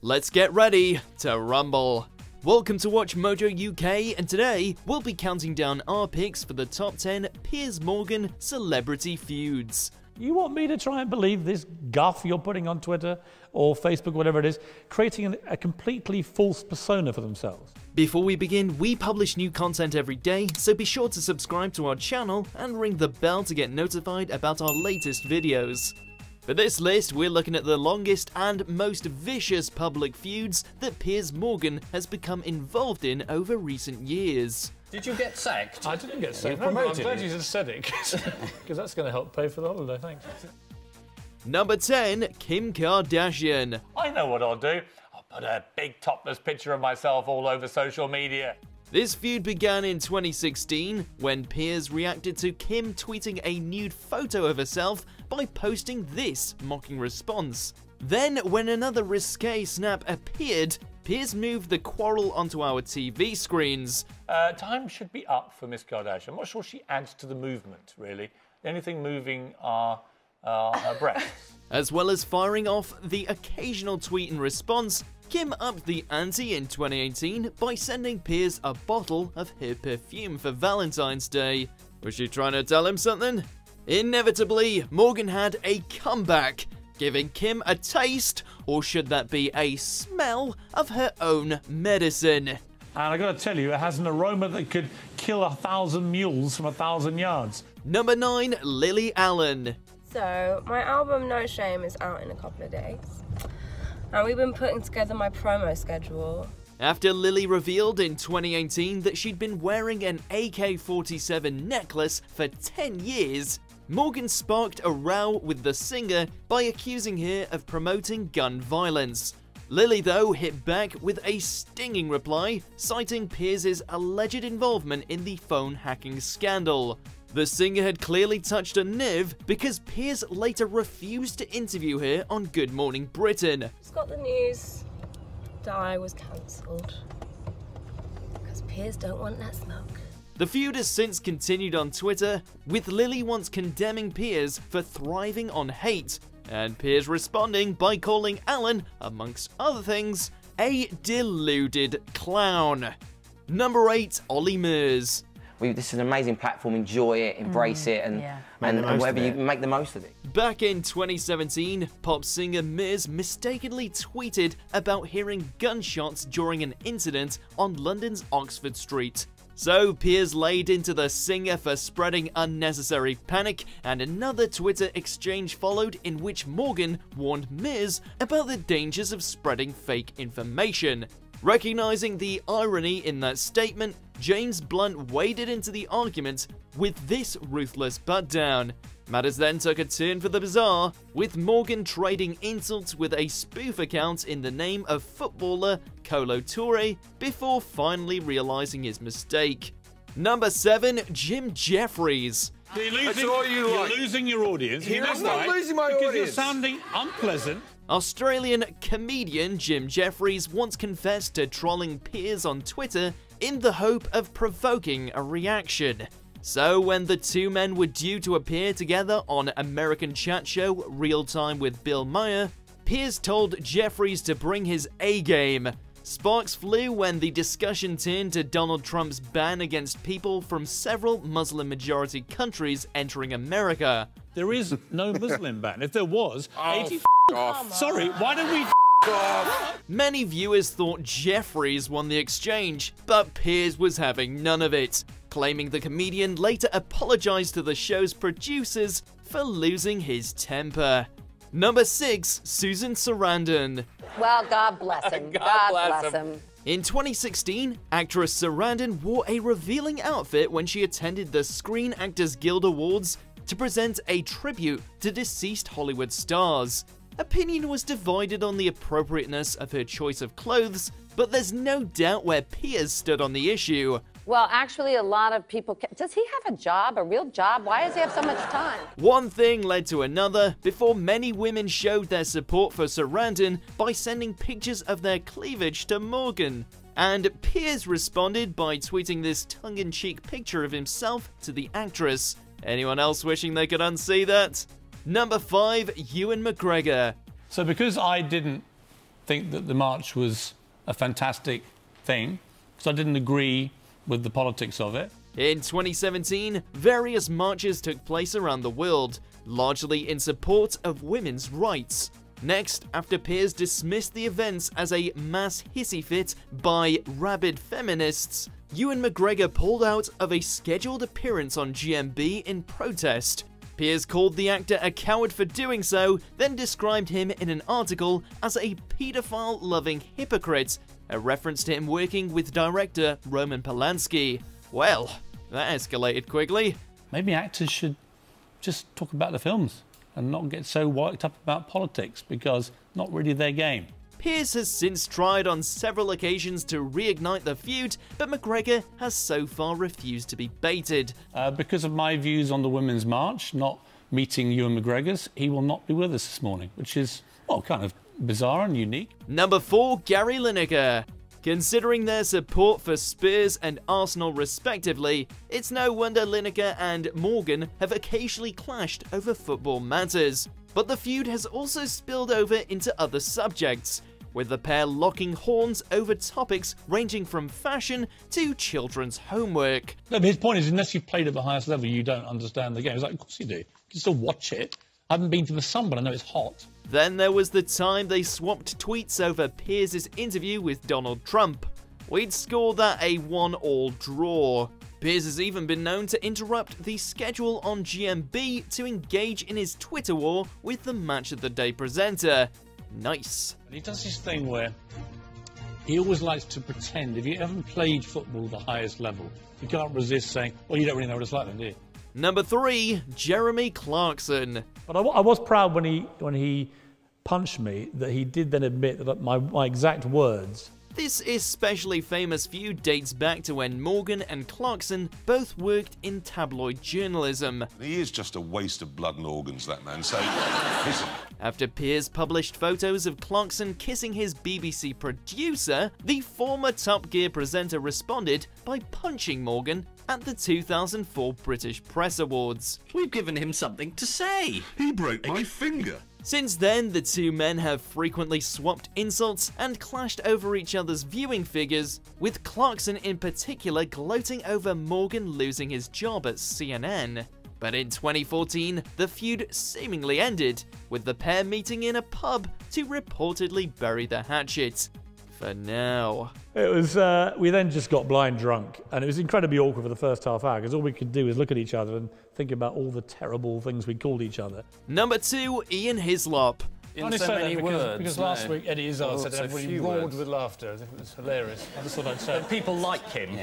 Let's get ready to rumble. Welcome to Watch Mojo UK, and today we'll be counting down our picks for the top 10 Piers Morgan celebrity feuds. You want me to try and believe this guff you're putting on Twitter or Facebook, whatever it is, creating a completely false persona for themselves? Before we begin, we publish new content every day, so be sure to subscribe to our channel and ring the bell to get notified about our latest videos. For this list, we're looking at the longest and most vicious public feuds that Piers Morgan has become involved in over recent years. Did you get sacked? I didn't get sacked. I'm glad you just said it, because that's going to help pay for the holiday, thanks. Number 10, Kim Kardashian. I know what I'll do. I'll put a big topless picture of myself all over social media. This feud began in 2016 when Piers reacted to Kim tweeting a nude photo of herself by posting this mocking response. Then, when another risque snap appeared, Piers moved the quarrel onto our TV screens. Time should be up for Miss Kardashian. I'm not sure she adds to the movement, really. The only thing moving are her breasts. As well as firing off the occasional tweet in response, Kim upped the ante in 2018 by sending Piers a bottle of her perfume for Valentine's Day. Was she trying to tell him something? Inevitably, Morgan had a comeback, giving Kim a taste, or should that be a smell, of her own medicine. And I got to tell you, it has an aroma that could kill 1,000 mules from 1,000 yards. Number 9, Lily Allen. So, my album No Shame is out in a couple of days. And we've been putting together my promo schedule. After Lily revealed in 2018 that she'd been wearing an AK-47 necklace for 10 years, Morgan sparked a row with the singer by accusing her of promoting gun violence. Lily, though, hit back with a stinging reply, citing Piers' alleged involvement in the phone hacking scandal. The singer had clearly touched a nerve because Piers later refused to interview her on Good Morning Britain. Just got the news that I was cancelled because Piers don't want that smoke. The feud has since continued on Twitter, with Lily once condemning Piers for thriving on hate, and Piers responding by calling Allen, amongst other things, a deluded clown. Number 8, Olly Murs. This is an amazing platform, enjoy it, embrace it, and whatever you make the most of it. Back in 2017, pop singer Murs mistakenly tweeted about hearing gunshots during an incident on London's Oxford Street. So Piers laid into the singer for spreading unnecessary panic, and another Twitter exchange followed in which Morgan warned Murs about the dangers of spreading fake information. Recognizing the irony in that statement, James Blunt waded into the argument with this ruthless butt down. Matters then took a turn for the bizarre, with Morgan trading insults with a spoof account in the name of footballer Kolo Toure before finally realizing his mistake. Number 7, Jim Jefferies. You're losing your audience. I'm not losing my audience. Because you're sounding unpleasant. Australian comedian Jim Jefferies once confessed to trolling Piers on Twitter in the hope of provoking a reaction. So when the two men were due to appear together on American chat show Real Time with Bill Maher, Piers told Jefferies to bring his A-game. Sparks flew when the discussion turned to Donald Trump's ban against people from several Muslim-majority countries entering America. There is no Muslim ban. If there was, 80 off. Sorry, why don't we Many viewers thought Jefferies won the exchange, but Piers was having none of it, claiming the comedian later apologized to the show's producers for losing his temper. Number 6, Susan Sarandon. Well, God bless him. God bless him. In 2016, actress Sarandon wore a revealing outfit when she attended the Screen Actors Guild Awards to present a tribute to deceased Hollywood stars. Opinion was divided on the appropriateness of her choice of clothes, but there's no doubt where Piers stood on the issue. Well, actually, a lot of people... Does he have a job, a real job? Why does he have so much time? One thing led to another before many women showed their support for Sarandon by sending pictures of their cleavage to Morgan. And Piers responded by tweeting this tongue-in-cheek picture of himself to the actress. Anyone else wishing they could unsee that? Number 5, Ewan McGregor. So because I didn't think that the march was a fantastic thing, because I didn't agree with the politics of it. In 2017, various marches took place around the world, largely in support of women's rights. Next, after Piers dismissed the events as a mass hissy fit by rabid feminists, Ewan McGregor pulled out of a scheduled appearance on GMB in protest. Piers called the actor a coward for doing so, then described him in an article as a paedophile-loving hypocrite, a reference to him working with director Roman Polanski. Well, that escalated quickly. Maybe actors should just talk about the films and not get so worked up about politics, because not really their game. Piers has since tried on several occasions to reignite the feud, but McGregor has so far refused to be baited. Because of my views on the Women's March, not meeting Ewan McGregor's, he will not be with us this morning, which is, well, kind of bizarre and unique. Number 4, Gary Lineker. Considering their support for Spurs and Arsenal respectively, it's no wonder Lineker and Morgan have occasionally clashed over football matters. But the feud has also spilled over into other subjects, with the pair locking horns over topics ranging from fashion to children's homework. No, but his point is, unless you've played at the highest level, you don't understand the game. It's like, of course you do. You can still watch it. I haven't been to the sun, but I know it's hot. Then there was the time they swapped tweets over Piers' interview with Donald Trump. We'd scored that a 1-1 draw. Piers has even been known to interrupt the schedule on GMB to engage in his Twitter war with the Match of the Day presenter. Nice. And he does this thing where he always likes to pretend, if you haven't played football at the highest level, you can't resist saying, well, you don't really know what it's like then, do you? Number 3, Jeremy Clarkson. But I was proud when he punched me that he did then admit that my exact words. This especially famous feud dates back to when Morgan and Clarkson both worked in tabloid journalism. He is just a waste of blood and organs, that man, so listen. After Piers published photos of Clarkson kissing his BBC producer, the former Top Gear presenter responded by punching Morgan at the 2004 British Press Awards. We've given him something to say. He broke my finger. Since then, the two men have frequently swapped insults and clashed over each other's viewing figures, with Clarkson in particular gloating over Morgan losing his job at CNN. But in 2014, the feud seemingly ended, with the pair meeting in a pub to reportedly bury the hatchet. For now. It was, we then just got blind drunk, and it was incredibly awkward for the first half hour, because all we could do is look at each other and think about all the terrible things we called each other. Number 2, Ian Hislop. In so many words. Because last week Eddie Izzard said everybody roared with laughter. It was hilarious. I just thought I'd say it. People like him.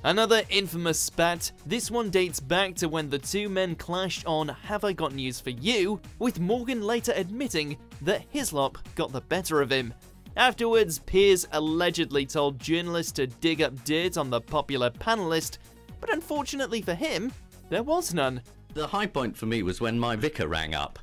Another infamous spat. This one dates back to when the two men clashed on Have I Got News For You, with Morgan later admitting that Hislop got the better of him. Afterwards, Piers allegedly told journalists to dig up dirt on the popular panellist, but unfortunately for him, there was none. The high point for me was when my vicar rang up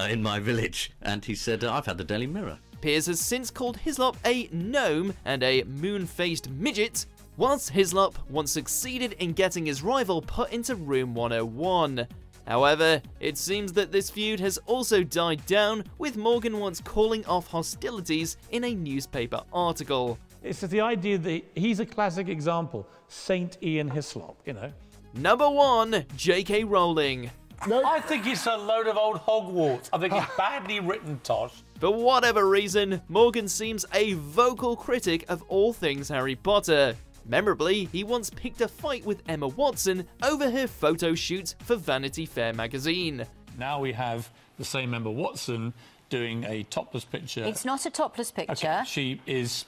in my village, and he said, I've had the Daily Mirror. Piers has since called Hislop a gnome and a moon-faced midget, whilst Hislop once succeeded in getting his rival put into Room 101. However, it seems that this feud has also died down, with Morgan once calling off hostilities in a newspaper article. It's the idea that he's a classic example, Saint Ian Hislop, you know. Number 1, J.K. Rowling. I think it's a load of old hogwarts. I think it's badly written, Tosh. For whatever reason, Morgan seems a vocal critic of all things Harry Potter. Memorably, he once picked a fight with Emma Watson over her photo shoot for Vanity Fair magazine. Now we have the same Emma Watson doing a topless picture. It's not a topless picture. Okay, she is...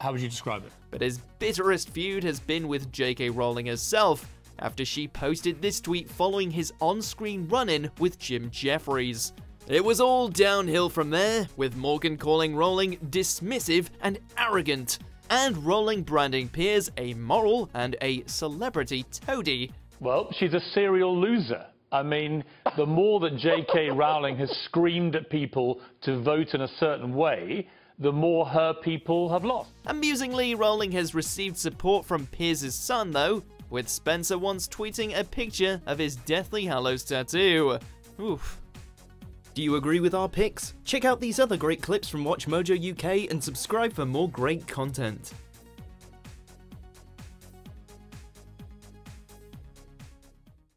How would you describe it? But his bitterest feud has been with J.K. Rowling herself, after she posted this tweet following his on-screen run-in with Jim Jefferies. It was all downhill from there, with Morgan calling Rowling dismissive and arrogant, and Rowling branding Piers a moral and a celebrity toady. Well, she's a serial loser. I mean, the more that J.K. Rowling has screamed at people to vote in a certain way, the more her people have lost. Amusingly, Rowling has received support from Piers' son, though, with Spencer once tweeting a picture of his Deathly Hallows tattoo. Oof. Do you agree with our picks? Check out these other great clips from WatchMojo UK and subscribe for more great content.